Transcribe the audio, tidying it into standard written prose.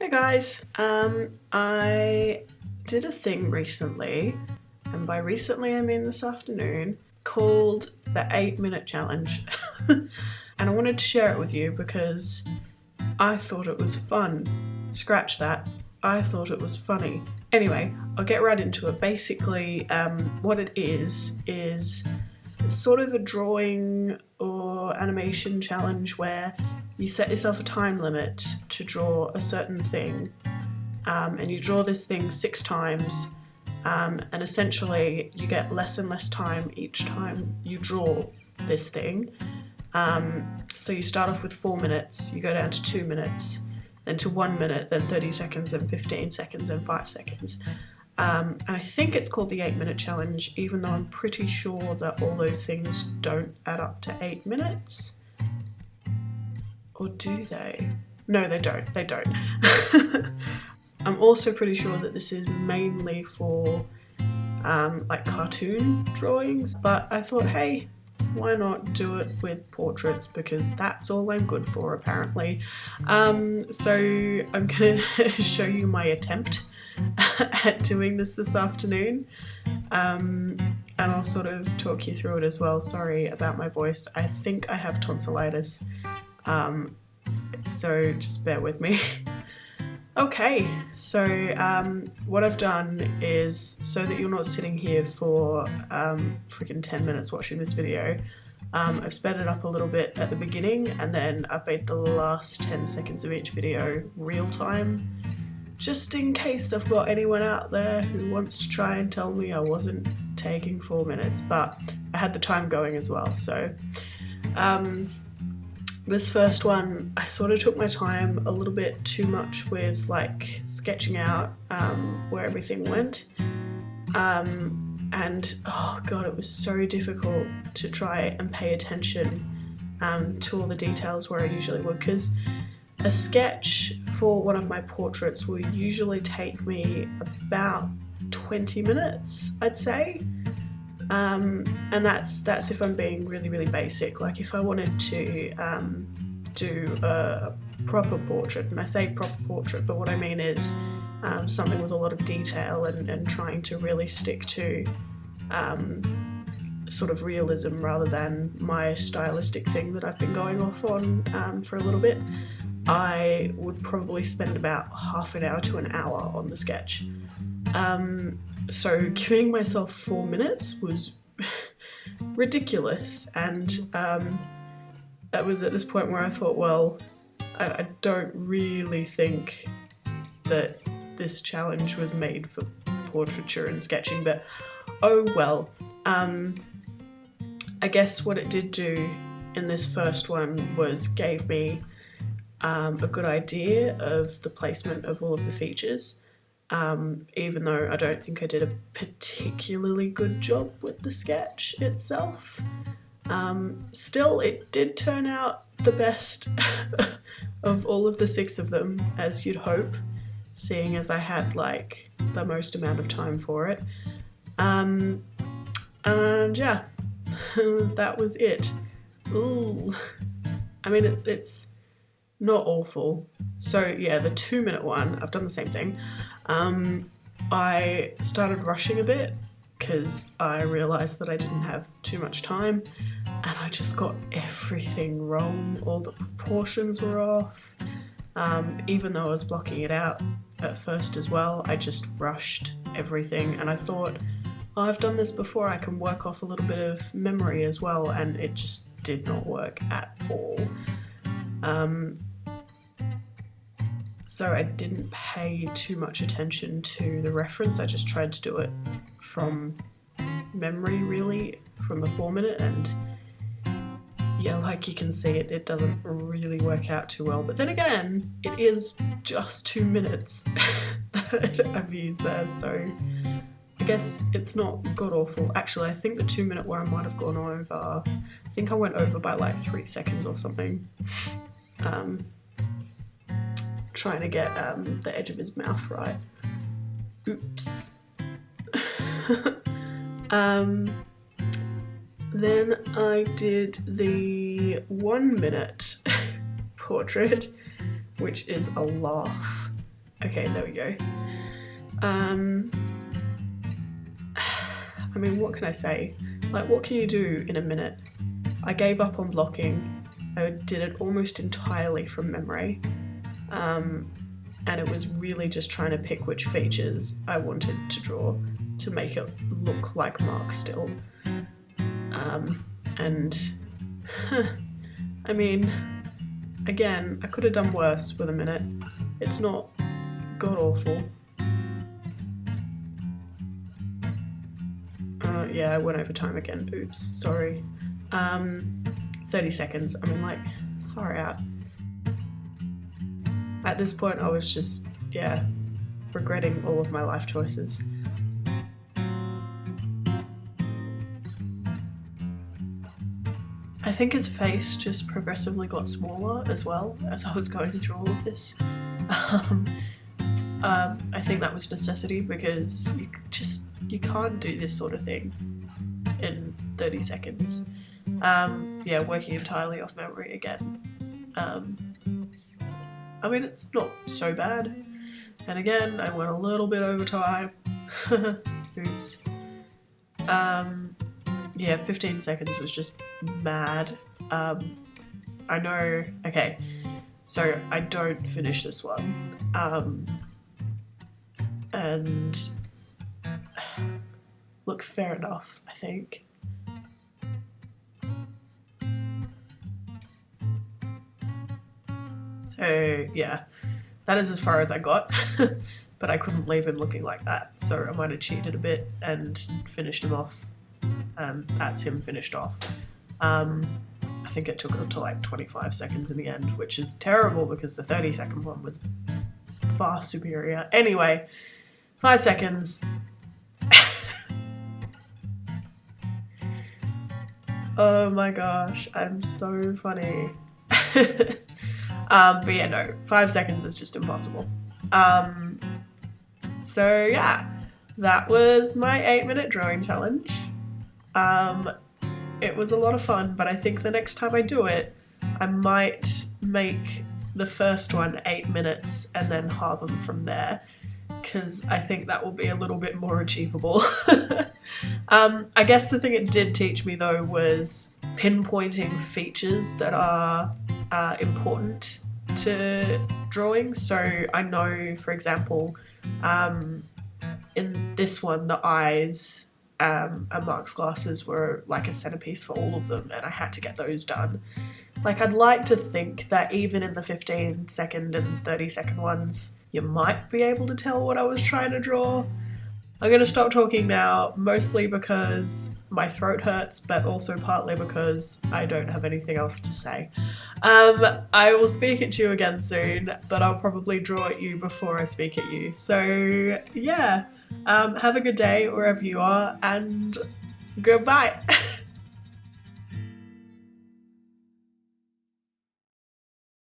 Hey guys, I did a thing recently, and by recently I mean this afternoon, called the 8-minute challenge. And I wanted to share it with you because I thought it was fun. Scratch that, I thought it was funny. Anyway, I'll get right into it. Basically, what it is sort of a drawing or animation challenge where you set yourself a time limit to draw a certain thing, and you draw this thing 6 times, and essentially you get less and less time each time you draw this thing. So you start off with 4 minutes, you go down to 2 minutes, then to 1 minute, then 30 seconds, then 15 seconds, and 5 seconds. And I think it's called the 8-minute challenge, even though I'm pretty sure that all those things don't add up to 8 minutes. Or do they? No, they don't. They don't. I'm also pretty sure that this is mainly for like cartoon drawings, but I thought, hey, why not do it with portraits, because that's all I'm good for apparently. So I'm gonna show you my attempt at doing this afternoon, and I'll sort of talk you through it as well. Sorry about my voice, I think I have tonsillitis, so just bear with me. Okay, so what I've done is, so that you're not sitting here for freaking 10 minutes watching this video, I've sped it up a little bit at the beginning, and then I've made the last 10 seconds of each video real time, just in case I've got anyone out there who wants to try and tell me I wasn't taking 4 minutes, but I had the time going as well. So this first one, I sort of took my time a little bit too much with like sketching out where everything went, and oh god, it was so difficult to try and pay attention to all the details where I usually would, because a sketch for one of my portraits will usually take me about 20 minutes, I'd say. And that's if I'm being really basic. Like if I wanted to do a proper portrait, and I say proper portrait, but what I mean is something with a lot of detail and trying to really stick to sort of realism rather than my stylistic thing that I've been going off on for a little bit, I would probably spend about half an hour to an hour on the sketch. So giving myself 4 minutes was ridiculous, and that was at this point where I thought, well, I don't really think that this challenge was made for portraiture and sketching, but oh well. I guess what it did do in this first one was gave me a good idea of the placement of all of the features. Even though I don't think I did a particularly good job with the sketch itself. Still, it did turn out the best of all of the 6 of them, as you'd hope, seeing as I had like the most amount of time for it. And yeah, that was it. Ooh, I mean, it's not awful. So yeah, the 2-minute one, I've done the same thing. I started rushing a bit because I realised that I didn't have too much time, and I just got everything wrong. All the proportions were off. Even though I was blocking it out at first as well, I just rushed everything, and I thought, oh, I've done this before, I can work off a little bit of memory as well, and it just did not work at all. So I didn't pay too much attention to the reference, I just tried to do it from memory really, from the 4-minute, and yeah, like you can see, it doesn't really work out too well. But then again, it is just 2 minutes that I've used there, so I guess it's not god-awful. Actually, I think the 2-minute one I might have gone over, I think I went over by like 3 seconds or something. Trying to get the edge of his mouth right. Oops. Then I did the 1-minute portrait, which is a laugh. Okay, there we go. I mean, what can I say? Like, what can you do in a minute? I gave up on blocking. I did it almost entirely from memory. And it was really just trying to pick which features I wanted to draw to make it look like Mark still. I mean, again, I could have done worse with a minute. It's not god awful. Yeah, I went over time again. Oops, sorry. 30 seconds. I mean, like, far out. At this point, I was just, yeah, regretting all of my life choices. I think his face just progressively got smaller as well as I was going through all of this. I think that was necessity because you can't do this sort of thing in 30 seconds. Yeah, working entirely off memory again. I mean, it's not so bad. And again, I went a little bit over time. Oops. Yeah, 15 seconds was just mad. I know, okay, so I don't finish this one. And look, fair enough, I think. So yeah, that is as far as I got, but I couldn't leave him looking like that, so I might have cheated a bit and finished him off as him finished off. I think it took it to like 25 seconds in the end, which is terrible because the 30-second one was far superior. Anyway, 5 seconds. Oh my gosh, I'm so funny. But yeah, no, 5 seconds is just impossible. So yeah, that was my 8-minute drawing challenge. It was a lot of fun, but I think the next time I do it, I might make the first one 8 minutes and then halve them from there, because I think that will be a little bit more achievable. I guess the thing it did teach me though was pinpointing features that are important to drawing. So I know, for example, in this one, the eyes and Mark's glasses were like a centerpiece for all of them, and I had to get those done. Like, I'd like to think that even in the 15-second and 30-second ones, you might be able to tell what I was trying to draw. I'm going to stop talking now, mostly because my throat hurts, but also partly because I don't have anything else to say. I will speak at you again soon, but I'll probably draw at you before I speak at you. So yeah, have a good day wherever you are, and goodbye.